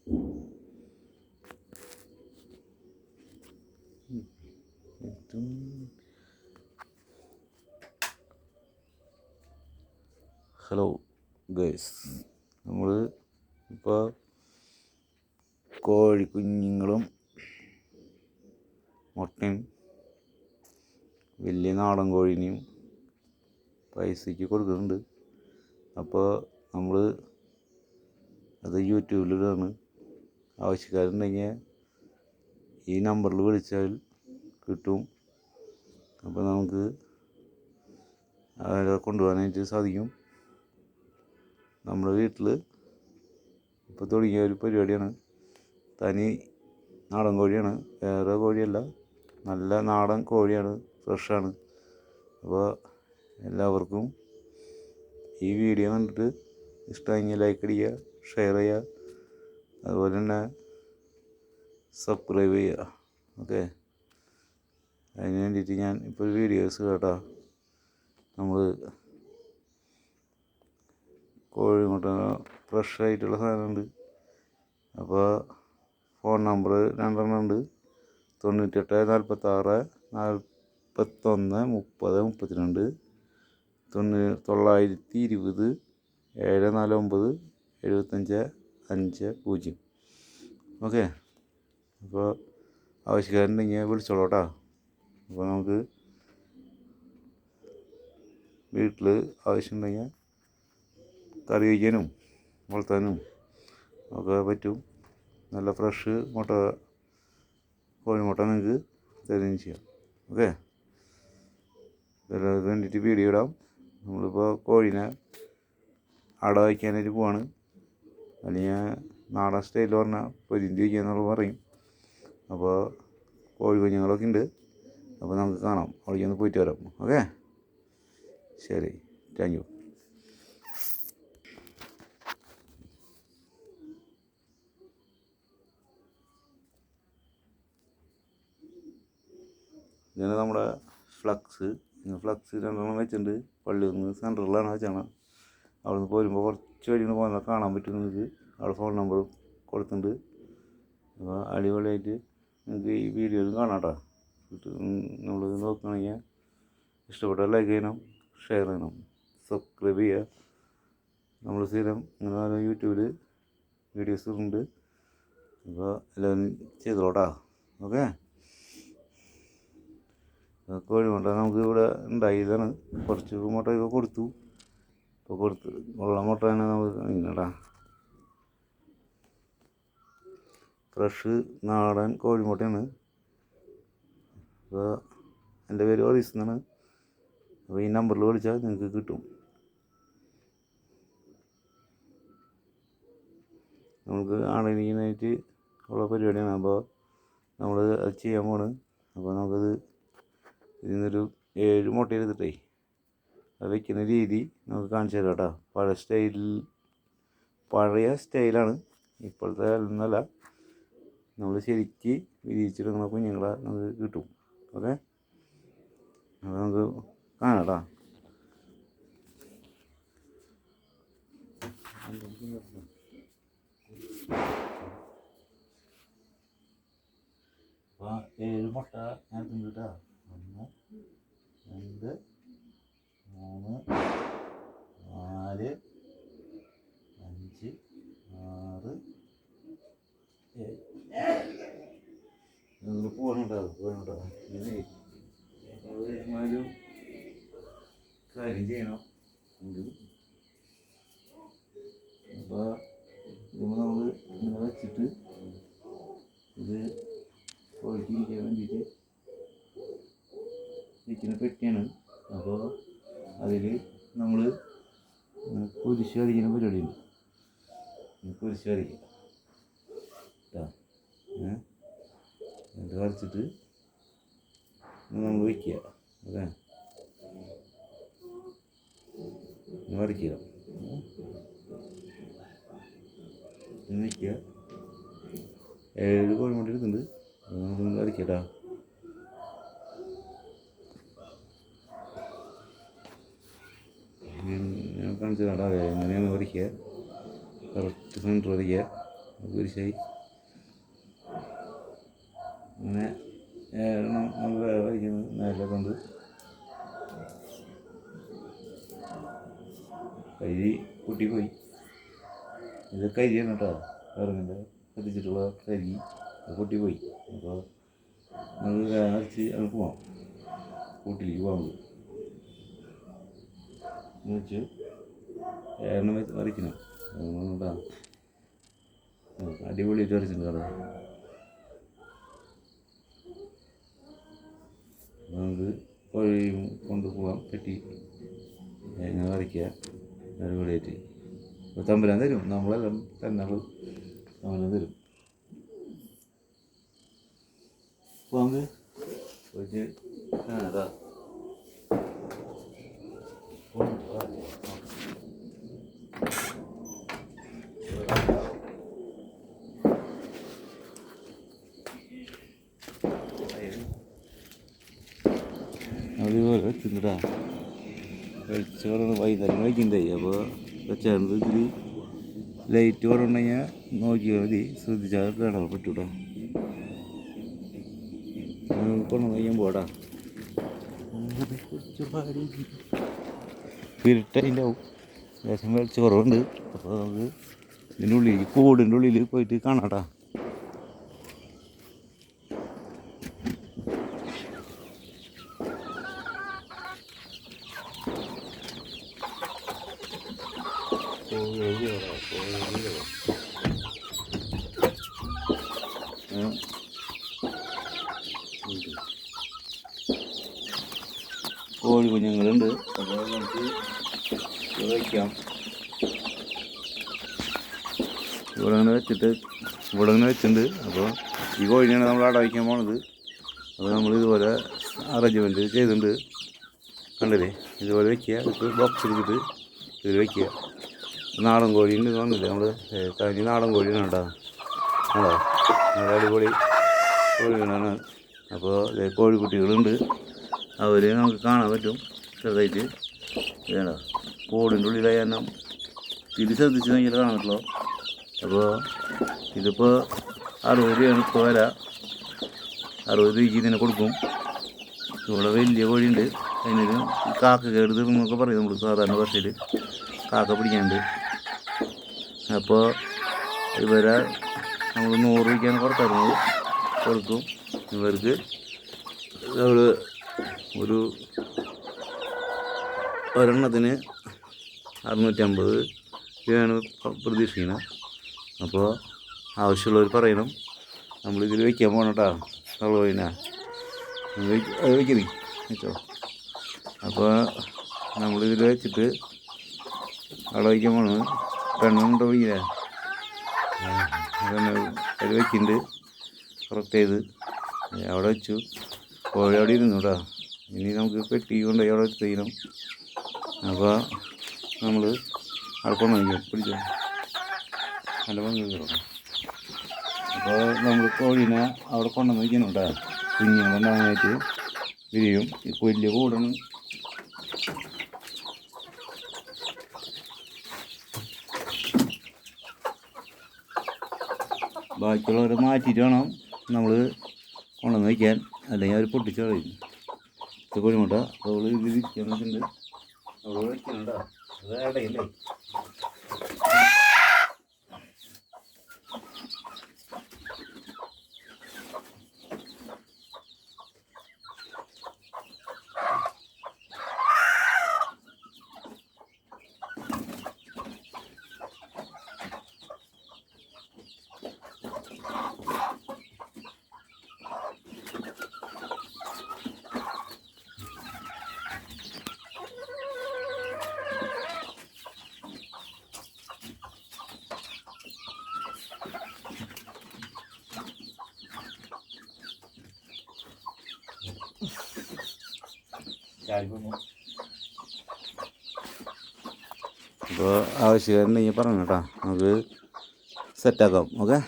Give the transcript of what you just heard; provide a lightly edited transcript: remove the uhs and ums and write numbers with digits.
Hello guys, നമ്മൾ ഇപ്പോൾ കോഴിക്കുഞ്ഞുങ്ങളും മുട്ടയും വലിയ നാടൻ കോഴീനെയും പൈസയ്ക്ക് കൊടുക്കുന്നുണ്ട്. അപ്പോൾ നമ്മൾ അത് യൂട്യൂബിലിടാണ്. ആവശ്യക്കാരുണ്ടെങ്കിൽ ഈ നമ്പറിൽ വിളിച്ചാൽ കിട്ടും. അപ്പോൾ നമുക്ക് അവരെ കൊണ്ടുപോകാനായിട്ട് സാധിക്കും. നമ്മുടെ വീട്ടിൽ ഇപ്പോൾ തുടങ്ങിയ ഒരു പരിപാടിയാണ്. തനി നാടൻ കോഴിയാണ്, വേറെ കോഴിയല്ല, നല്ല നാടൻ കോഴിയാണ്, ഫ്രഷാണ്. അപ്പോൾ എല്ലാവർക്കും ഈ വീഡിയോ കണ്ടിട്ട് ഇഷ്ടമെങ്കിൽ ലൈക്ക് അടിക്കുക, ഷെയർ ചെയ്യുക, അതുപോലെ തന്നെ സബ്സ്ക്രൈബ് ചെയ്യുക. ഓക്കെ, അതിന് വേണ്ടിയിട്ട് ഞാൻ ഇപ്പോൾ വീഡിയോസ് കേട്ടോ, നമ്മൾ കോഴിമുട്ട ഫ്രഷായിട്ടുള്ള സാധനമുണ്ട്. അപ്പോൾ ഫോൺ നമ്പർ 2 ഉണ്ട്: 98 46 41 30 32 920 749 75 50. ഓക്കെ, അപ്പോൾ ആവശ്യക്കാരുണ്ടെങ്കിൽ വിളിച്ചോളൂ കേട്ടോ. അപ്പോൾ നമുക്ക് വീട്ടിൽ ആവശ്യമുണ്ടെങ്കിൽ കറി വയ്ക്കാനും വളർത്താനും ഒക്കെ പറ്റും. നല്ല ഫ്രഷ് മുട്ട, കോഴിമുട്ട നിങ്ങൾക്ക് തരുകയും ചെയ്യാം. ഓക്കെ, എല്ലാവർക്കും വേണ്ടിയിട്ട് വീഡിയോ ഇടാം. നമ്മളിപ്പോൾ കോഴീനെ അട വയ്ക്കാനായിട്ട് പോവാണ്. അല്ലെങ്കിൽ നാടൻ സ്റ്റൈലിൽ പറഞ്ഞാൽ പൊരിന്തി വയ്ക്കുക എന്നുള്ളത് പറയും. അപ്പോൾ കോഴി കുഞ്ഞുങ്ങളൊക്കെ ഉണ്ട്. അപ്പോൾ നമുക്ക് കാണാം, അവിടേക്ക് ഒന്ന് പോയിട്ട് വരാം. ഓക്കെ, ശരി, താങ്ക് യു. ഇങ്ങനെ നമ്മുടെ ഫ്ലക്സ് 2 വെച്ചിട്ടുണ്ട്. പള്ളിയിൽ നിന്ന് സെൻറ്ററിലാണ് വെച്ചാണ്. അവിടെ നിന്ന് പോരുമ്പോൾ കുറച്ച് വഴി പോകുന്നത് കാണാൻ പറ്റും നിങ്ങൾക്ക്. അവിടെ ഫോൺ നമ്പർ കൊടുത്തിട്ടുണ്ട്. അപ്പോൾ അടിപൊളിയായിട്ട് നിങ്ങൾക്ക് ഈ വീഡിയോയിൽ കാണാം കേട്ടോ. നമ്മൾ നോക്കുകയാണെങ്കിൽ ഇഷ്ടപ്പെട്ടാൽ ലൈക്ക് ചെയ്യണം, ഷെയർ ചെയ്യണം, സബ്സ്ക്രൈബ് ചെയ്യുക. നമ്മൾ സ്ഥിരം ഇങ്ങനെ യൂട്യൂബിൽ വീഡിയോസ് ഉണ്ട്. അപ്പോൾ എല്ലാവരും ചെയ്തോട്ടാ. ഓക്കെ, കോഴിമുട്ട നമുക്ക് ഇവിടെ ഉണ്ടായതാണ്. കുറച്ച് മുട്ടയൊക്കെ കൊടുത്തു. ഇപ്പോൾ ഉള്ള മുട്ട തന്നെ നമുക്ക് ഇങ്ങനെടാ, ഫ്രഷ് നാടൻ കോഴിമുട്ടയാണ്. അപ്പോൾ എൻ്റെ പേര് ഓറീസ് എന്നാണ്. അപ്പോൾ ഈ നമ്പറിൽ വിളിച്ചാൽ നിങ്ങൾക്ക് കിട്ടും. നമുക്ക് ആണിനായിട്ട് ഉള്ള പരിപാടിയാണ്. അപ്പോൾ നമ്മൾ അത് ചെയ്യാൻ പോണ്. അപ്പോൾ നമുക്കത് ഇതിൽ നിന്നൊരു 7 മുട്ട എടുത്തിട്ടേ അത് വയ്ക്കുന്ന രീതി നമുക്ക് കാണിച്ചു തരാം കേട്ടോ. പഴയ സ്റ്റൈലാണ്, ഇപ്പോഴത്തെ ഒന്നല്ല. നമ്മൾ ശരിക്ക് വിരിയിച്ചെടുക്കുന്ന കുഞ്ഞുങ്ങളെ നമുക്ക് കിട്ടും. ഓക്കെ, അപ്പോൾ നമുക്ക് കാണാം കേട്ടോ. അപ്പോൾ 7 മുട്ട ഞാൻ തിന്നിട്ടാ. 1 2 3 4 5 6 7 പോകണുണ്ടോ. ഇനി ഒരു കാര്യം ചെയ്യണം. അപ്പോൾ നമ്മൾ ഇങ്ങനെ വെച്ചിട്ട് ഇത് കോഴിക്കിരിക്കാൻ വേണ്ടിയിട്ട് ഇരിക്കുന്ന പെട്ടിയാണ്. അപ്പോൾ അതിൽ നമ്മൾ കുരിശ് വരയ്ക്കുന്ന പരിപാടിയുണ്ട്. കുരിശ് വരയ്ക്കുക കേട്ടോ. ഇത് വരച്ചിട്ട് നമ്മൾ വയ്ക്കുക. ഓക്കെ, വരയ്ക്കുക, വയ്ക്കുക. 7 കോഴിമുട്ട എടുക്കുന്നുണ്ട്. നമുക്ക് വരയ്ക്കാം കേട്ടോ. ഞാൻ കാണിച്ചു തരാം. എങ്ങനെയാണ് വരയ്ക്കുക. കറക്റ്റ് സെൻറ്റർ വരയ്ക്കുക. കുരിശായി അങ്ങനെ നമ്മൾ വേറെ വയ്ക്കുന്നത് നേരെ കൊണ്ട് കരി പൊട്ടിപ്പോയി. ഇത് കരിയാണ് കേട്ടോ, ഇറങ്ങിൻ്റെ കത്തിച്ചിട്ടുള്ള കരി പൊട്ടിപ്പോയി. അപ്പോൾ നമ്മൾ അരച്ച് അത് പോവാം, കൂട്ടിലേക്ക് പോകാൻ വെച്ച് എണ്ണ വെച്ച് മറിക്കണം. കേട്ടോ അടിപൊളിയായിട്ട് വരച്ചിട്ടുണ്ട് കേട്ടോ. നമുക്ക് കോഴി കൊണ്ടുപോകാം, കെട്ടി ഇങ്ങനെ വരയ്ക്കുക അടിപൊളിയായിട്ട്. ഇപ്പോൾ തമ്പുരാൻ തരും, നമ്മളെല്ലാം തന്നെ തമ്പുരാൻ തരും. അപ്പോൾ നമുക്ക് അതാ അതുപോലെ വെച്ചിട്ടാ വെളിച്ചോറ് വൈകുന്നേരം കഴിക്കണ്ടായി. അപ്പോൾ ചേർന്ന് ഇതിൽ ലൈറ്റ് കുറവുണ്ടെങ്കിൽ നോക്കിയാൽ മതി, ശ്രദ്ധിച്ചാൽ കിണർ പറ്റൂട്ടോ. കൊണ്ടു കഴിയുമ്പോടാ ഇരുട്ടതിൻ്റെ ആവും, ലേശം വെളിച്ച കുറവുണ്ട്. അപ്പോൾ നമുക്ക് ഇതിൻ്റെ ഉള്ളിൽ കൂടിൻ്റെ ഉള്ളിൽ പോയിട്ട് കാണാട്ടാ. കോഴി കുഞ്ഞുങ്ങളുണ്ട്, അപ്പോൾ നമുക്ക് വയ്ക്കാം. ഇവിടെ അങ്ങനെ വെച്ചിട്ടുണ്ട്. അപ്പോൾ ഈ കോഴിനെയാണ് നമ്മൾ അവിടെ വയ്ക്കാൻ പോണത്. അപ്പോൾ നമ്മൾ ഇതുപോലെ അറേഞ്ച്മെൻറ്റ് ചെയ്തിട്ടുണ്ട്, കണ്ടില്ലേ? ഇതുപോലെ വയ്ക്കുക, ഇത് ബോക്സ് എടുത്തിട്ട് ഇതിൽ വയ്ക്കുക. നാടൻ കോഴിയുണ്ട് വന്നില്ലേ, നമ്മൾ തനി നാടൻ കോഴിയാണ് കേട്ടോ. ആണോ, നല്ല അടിപൊളി കോഴികളാണ്. അപ്പോൾ കോഴിക്കുട്ടികളുണ്ട്, അവർ നമുക്ക് കാണാൻ പറ്റും ചെറുതായിട്ട്. വേണ്ട കൂടിൻ്റെ ഉള്ളിലായ കാരണം ഇത് ശ്രദ്ധിച്ച് നോക്കിയാൽ കാണാൻ പറ്റുള്ളൂ. അപ്പോൾ ഇതിപ്പോൾ 60 രൂപയാണ് ഇപ്പോൾ വില. 60 രൂപയ്ക്ക് ഇതിനെ കൊടുക്കും. ഇവിടെ വലിയ കോഴിയുണ്ട്, അതിനൊരു കാക്ക കേട് തീർന്നൊക്കെ പറയും നമ്മൾ സാധാരണ ഭാഷയിൽ, കാക്ക പിടിക്കാനുണ്ട്. അപ്പോൾ ഇവരെ നമ്മൾ 100 രൂപയ്ക്കാണ് പുറത്തിറങ്ങുന്നത്, കൊടുക്കും. ഇവർക്ക് നമ്മൾ ഒരെണ്ണത്തിന് 650 രൂപയാണ് പ്രതീക്ഷിക്കുന്നത്. അപ്പോൾ ആവശ്യമുള്ളവർ പറയണം. നമ്മളിതിൽ വയ്ക്കാൻ പോകണം കേട്ടോ, കോഴിനെ അത് വയ്ക്കുന്നേ വെച്ചോ. അപ്പോൾ നമ്മളിതിൽ വെച്ചിട്ട് അവിടെ വയ്ക്കാൻ പോകണം. പെണ്ണുണ്ടോ വയ്ക്കില്ലേ, അത് വയ്ക്കുന്നുണ്ട് കറക്റ്റ് ചെയ്ത് അവിടെ വെച്ചു. കോഴി അവിടെ ഇരുന്നു കേട്ടോ. ഇനി നമുക്ക് പെട്ടി കൊണ്ടുപോയി അവിടെ വെച്ച് ചെയ്യണം. അപ്പോൾ നമ്മൾ അവിടെ കൊണ്ടുവയ്ക്കും, പിടിച്ചോ നല്ല പങ്ക്. അപ്പോൾ നമ്മൾ കോഴീനെ അവിടെ കൊണ്ടുവന്ന് വയ്ക്കണം കേട്ടോ. കുഞ്ഞുങ്ങളുണ്ടാകാനായിട്ട് വിരിയും. ഇപ്പോൾ വലിയ കൂടാണ്. ബാക്കിയുള്ളവരെ മാറ്റിയിട്ട് വേണം നമ്മൾ കൊണ്ടുവന്ന് വയ്ക്കാൻ, അല്ലെങ്കിൽ അവർ പൊട്ടിച്ച് കളയും കോഴിമുട്ട. അപ്പോൾ അവൾ ഇത് വിരിക്കാൻ വെച്ചിട്ടുണ്ട്, അവൾ വയ്ക്കുന്നുണ്ടോ അത് ഇടയില്ലേ. അപ്പോൾ ആവശ്യക്കാരുണ്ടെങ്കിൽ പറഞ്ഞു കേട്ടോ, നമുക്ക് സെറ്റാക്കാം. ഓക്കെ.